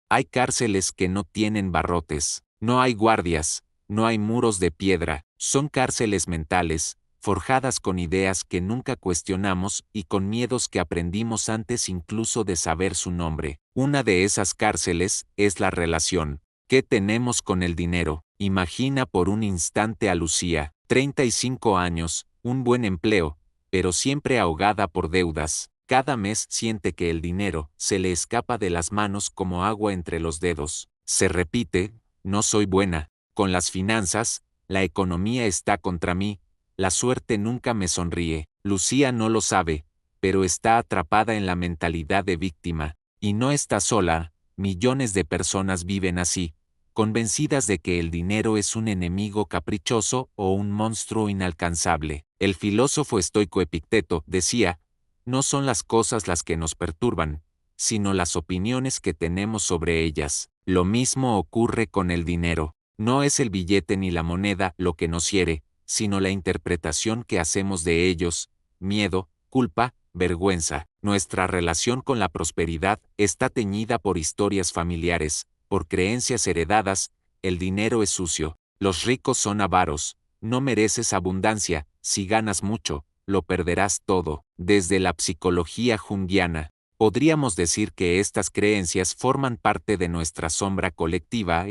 Hay cárceles que no tienen barrotes, no hay guardias, no hay muros de piedra, son cárceles mentales, forjadas con ideas que nunca cuestionamos y con miedos que aprendimos antes incluso de saber su nombre. Una de esas cárceles es la relación que tenemos con el dinero. Imagina por un instante a Lucía, 35 años, un buen empleo, pero siempre ahogada por deudas. Cada mes siente que el dinero se le escapa de las manos como agua entre los dedos. Se repite, no soy buena con las finanzas, la economía está contra mí, la suerte nunca me sonríe. Lucía no lo sabe, pero está atrapada en la mentalidad de víctima, y no está sola, millones de personas viven así, convencidas de que el dinero es un enemigo caprichoso o un monstruo inalcanzable. El filósofo estoico Epicteto decía, no son las cosas las que nos perturban, sino las opiniones que tenemos sobre ellas. Lo mismo ocurre con el dinero. No es el billete ni la moneda lo que nos hiere, sino la interpretación que hacemos de ellos, miedo, culpa, vergüenza. Nuestra relación con la prosperidad está teñida por historias familiares, por creencias heredadas. El dinero es sucio, los ricos son avaros, no mereces abundancia, si ganas mucho, lo perderás todo. Desde la psicología junguiana, podríamos decir que estas creencias forman parte de nuestra sombra colectiva,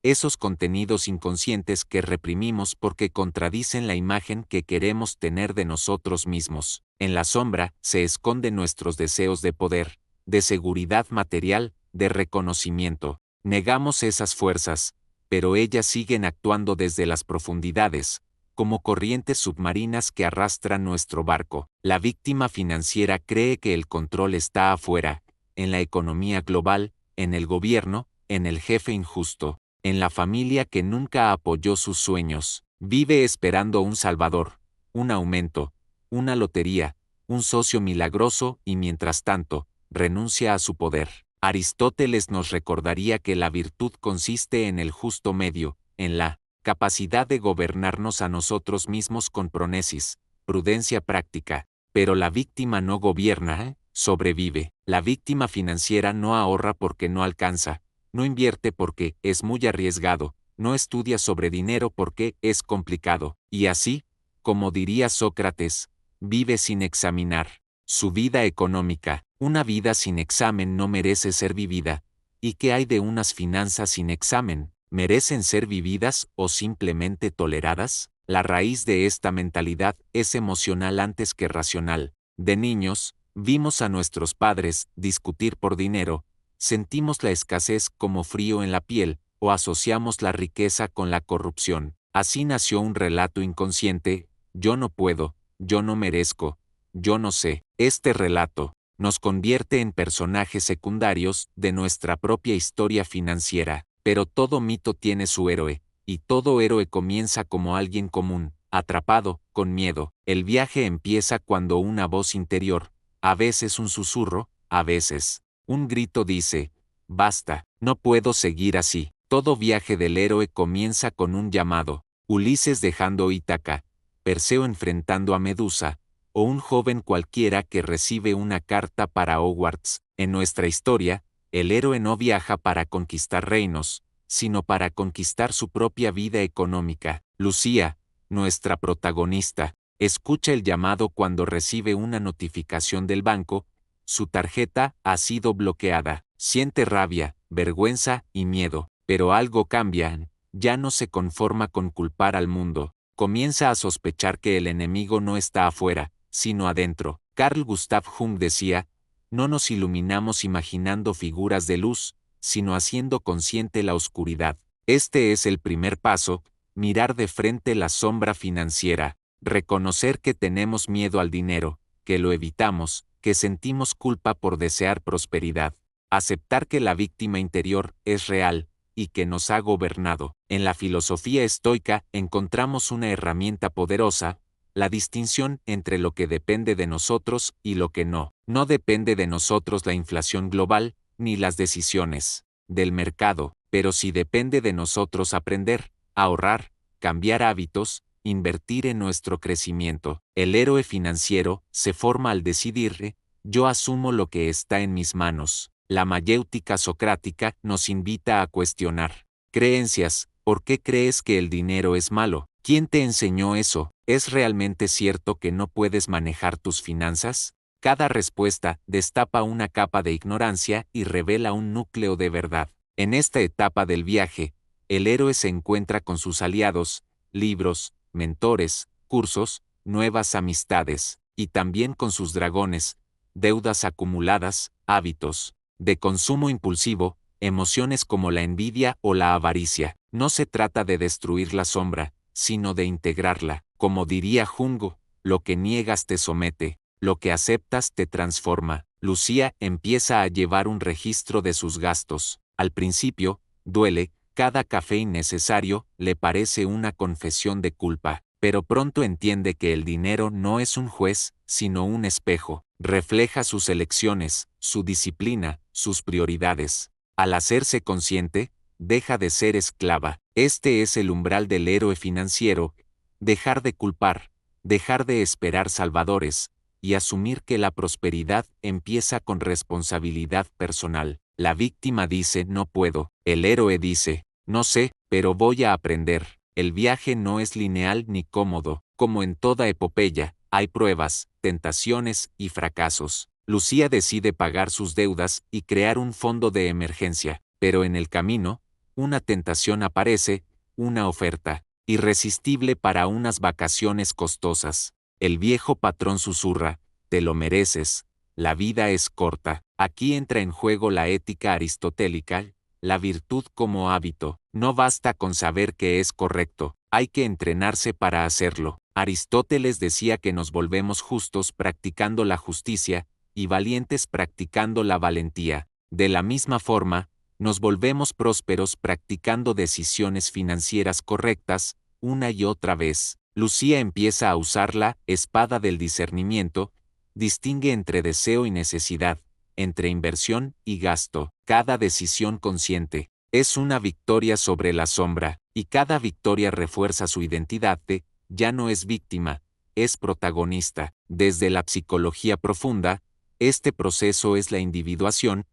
esos contenidos inconscientes que reprimimos porque contradicen la imagen que queremos tener de nosotros mismos. En la sombra se esconden nuestros deseos de poder, de seguridad material, de reconocimiento. Negamos esas fuerzas, pero ellas siguen actuando desde las profundidades, como corrientes submarinas que arrastran nuestro barco. La víctima financiera cree que el control está afuera, en la economía global, en el gobierno, en el jefe injusto, en la familia que nunca apoyó sus sueños. Vive esperando un salvador, un aumento, una lotería, un socio milagroso y mientras tanto, renuncia a su poder. Aristóteles nos recordaría que la virtud consiste en el justo medio, en la capacidad de gobernarnos a nosotros mismos con pronesis, prudencia práctica. Pero la víctima no gobierna, sobrevive. La víctima financiera no ahorra porque no alcanza, no invierte porque es muy arriesgado, no estudia sobre dinero porque es complicado, y así, como diría Sócrates, vive sin examinar su vida económica. Una vida sin examen no merece ser vivida. ¿Y qué hay de unas finanzas sin examen? ¿Merecen ser vividas o simplemente toleradas? La raíz de esta mentalidad es emocional antes que racional. De niños, vimos a nuestros padres discutir por dinero, sentimos la escasez como frío en la piel, o asociamos la riqueza con la corrupción. Así nació un relato inconsciente, yo no puedo, yo no merezco, yo no sé. Este relato nos convierte en personajes secundarios de nuestra propia historia financiera. Pero todo mito tiene su héroe, y todo héroe comienza como alguien común, atrapado, con miedo. El viaje empieza cuando una voz interior, a veces un susurro, a veces un grito dice, basta, no puedo seguir así. Todo viaje del héroe comienza con un llamado. Ulises dejando Ítaca, Perseo enfrentando a Medusa, o un joven cualquiera que recibe una carta para Hogwarts. En nuestra historia, el héroe no viaja para conquistar reinos, sino para conquistar su propia vida económica. Lucía, nuestra protagonista, escucha el llamado cuando recibe una notificación del banco, su tarjeta ha sido bloqueada. Siente rabia, vergüenza y miedo, pero algo cambia. Ya no se conforma con culpar al mundo. Comienza a sospechar que el enemigo no está afuera, sino adentro. Carl Gustav Jung decía, no nos iluminamos imaginando figuras de luz, sino haciendo consciente la oscuridad. Este es el primer paso, mirar de frente la sombra financiera, reconocer que tenemos miedo al dinero, que lo evitamos, que sentimos culpa por desear prosperidad, aceptar que la víctima interior es real y que nos ha gobernado. En la filosofía estoica encontramos una herramienta poderosa, la distinción entre lo que depende de nosotros y lo que no. No depende de nosotros la inflación global, ni las decisiones del mercado, pero sí depende de nosotros aprender, ahorrar, cambiar hábitos, invertir en nuestro crecimiento. El héroe financiero se forma al decidir, yo asumo lo que está en mis manos. La mayéutica socrática nos invita a cuestionar creencias. ¿Por qué crees que el dinero es malo? ¿Quién te enseñó eso? ¿Es realmente cierto que no puedes manejar tus finanzas? Cada respuesta destapa una capa de ignorancia y revela un núcleo de verdad. En esta etapa del viaje, el héroe se encuentra con sus aliados, libros, mentores, cursos, nuevas amistades, y también con sus dragones, deudas acumuladas, hábitos de consumo impulsivo, emociones como la envidia o la avaricia. No se trata de destruir la sombra, sino de integrarla. Como diría Jungo, lo que niegas te somete, lo que aceptas te transforma. Lucía empieza a llevar un registro de sus gastos. Al principio, duele, cada café innecesario le parece una confesión de culpa, pero pronto entiende que el dinero no es un juez, sino un espejo. Refleja sus elecciones, su disciplina, sus prioridades. Al hacerse consciente, deja de ser esclava. Este es el umbral del héroe financiero: dejar de culpar, dejar de esperar salvadores, y asumir que la prosperidad empieza con responsabilidad personal. La víctima dice no puedo, el héroe dice no sé, pero voy a aprender. El viaje no es lineal ni cómodo, como en toda epopeya, hay pruebas, tentaciones y fracasos. Lucía decide pagar sus deudas y crear un fondo de emergencia, pero en el camino, una tentación aparece, una oferta irresistible para unas vacaciones costosas. El viejo patrón susurra, te lo mereces, la vida es corta. Aquí entra en juego la ética aristotélica, la virtud como hábito. No basta con saber que es correcto, hay que entrenarse para hacerlo. Aristóteles decía que nos volvemos justos practicando la justicia, y valientes practicando la valentía. De la misma forma, nos volvemos prósperos practicando decisiones financieras correctas, una y otra vez. Lucía empieza a usar la espada del discernimiento, distingue entre deseo y necesidad, entre inversión y gasto. Cada decisión consciente es una victoria sobre la sombra, y cada victoria refuerza su identidad de, ya no es víctima, es protagonista. Desde la psicología profunda, este proceso es la individuación,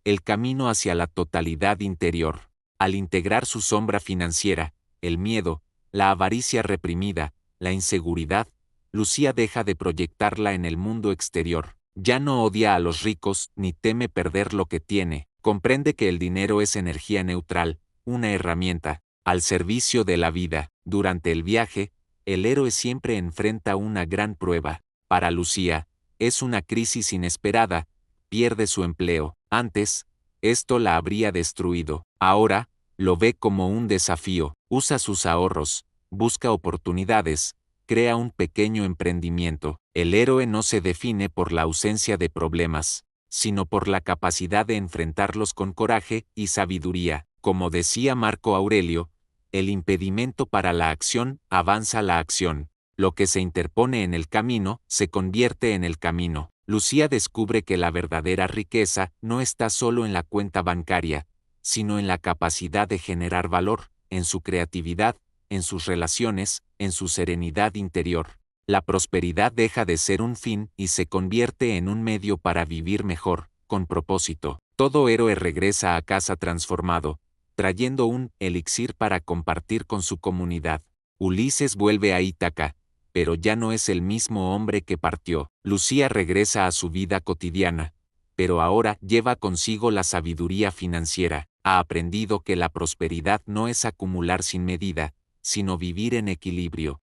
el camino hacia la totalidad interior. Al integrar su sombra financiera, el miedo, la avaricia reprimida, la inseguridad, Lucía deja de proyectarla en el mundo exterior. Ya no odia a los ricos ni teme perder lo que tiene. Comprende que el dinero es energía neutral, una herramienta, al servicio de la vida. Durante el viaje, el héroe siempre enfrenta una gran prueba. Para Lucía, es una crisis inesperada, pierde su empleo. Antes, esto la habría destruido. Ahora, lo ve como un desafío, usa sus ahorros, busca oportunidades, crea un pequeño emprendimiento. El héroe no se define por la ausencia de problemas, sino por la capacidad de enfrentarlos con coraje y sabiduría. Como decía Marco Aurelio, el impedimento para la acción avanza la acción. Lo que se interpone en el camino se convierte en el camino. Lucía descubre que la verdadera riqueza no está solo en la cuenta bancaria, sino en la capacidad de generar valor, en su creatividad, en sus relaciones, en su serenidad interior. La prosperidad deja de ser un fin y se convierte en un medio para vivir mejor, con propósito. Todo héroe regresa a casa transformado, trayendo un elixir para compartir con su comunidad. Ulises vuelve a Ítaca, pero ya no es el mismo hombre que partió. Lucía regresa a su vida cotidiana, pero ahora lleva consigo la sabiduría financiera. Ha aprendido que la prosperidad no es acumular sin medida, sino vivir en equilibrio.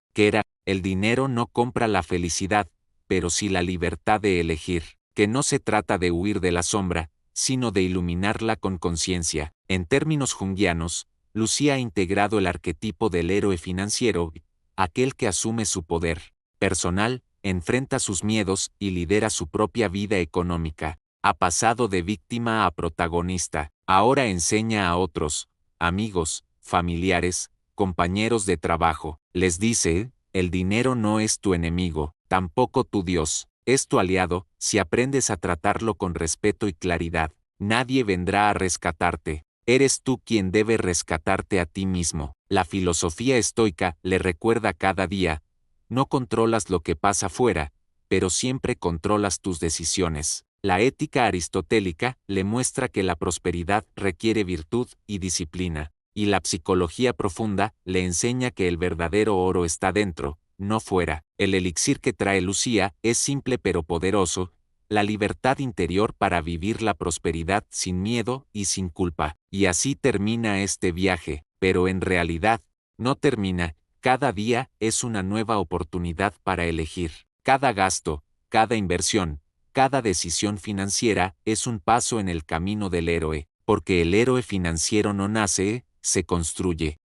El dinero no compra la felicidad, pero sí la libertad de elegir. Que no se trata de huir de la sombra, sino de iluminarla con conciencia. En términos junguianos, Lucía ha integrado el arquetipo del héroe financiero, aquel que asume su poder personal, enfrenta sus miedos y lidera su propia vida económica. Ha pasado de víctima a protagonista. Ahora enseña a otros, amigos, familiares, compañeros de trabajo. Les dice, el dinero no es tu enemigo, tampoco tu Dios. Es tu aliado, si aprendes a tratarlo con respeto y claridad. Nadie vendrá a rescatarte. Eres tú quien debe rescatarte a ti mismo. La filosofía estoica le recuerda cada día, no controlas lo que pasa fuera, pero siempre controlas tus decisiones. La ética aristotélica le muestra que la prosperidad requiere virtud y disciplina, y la psicología profunda le enseña que el verdadero oro está dentro, no fuera. El elixir que trae Lucía es simple pero poderoso, la libertad interior para vivir la prosperidad sin miedo y sin culpa. Y así termina este viaje, pero en realidad, no termina. Cada día es una nueva oportunidad para elegir. Cada gasto, cada inversión, cada decisión financiera es un paso en el camino del héroe, porque el héroe financiero no nace, se construye.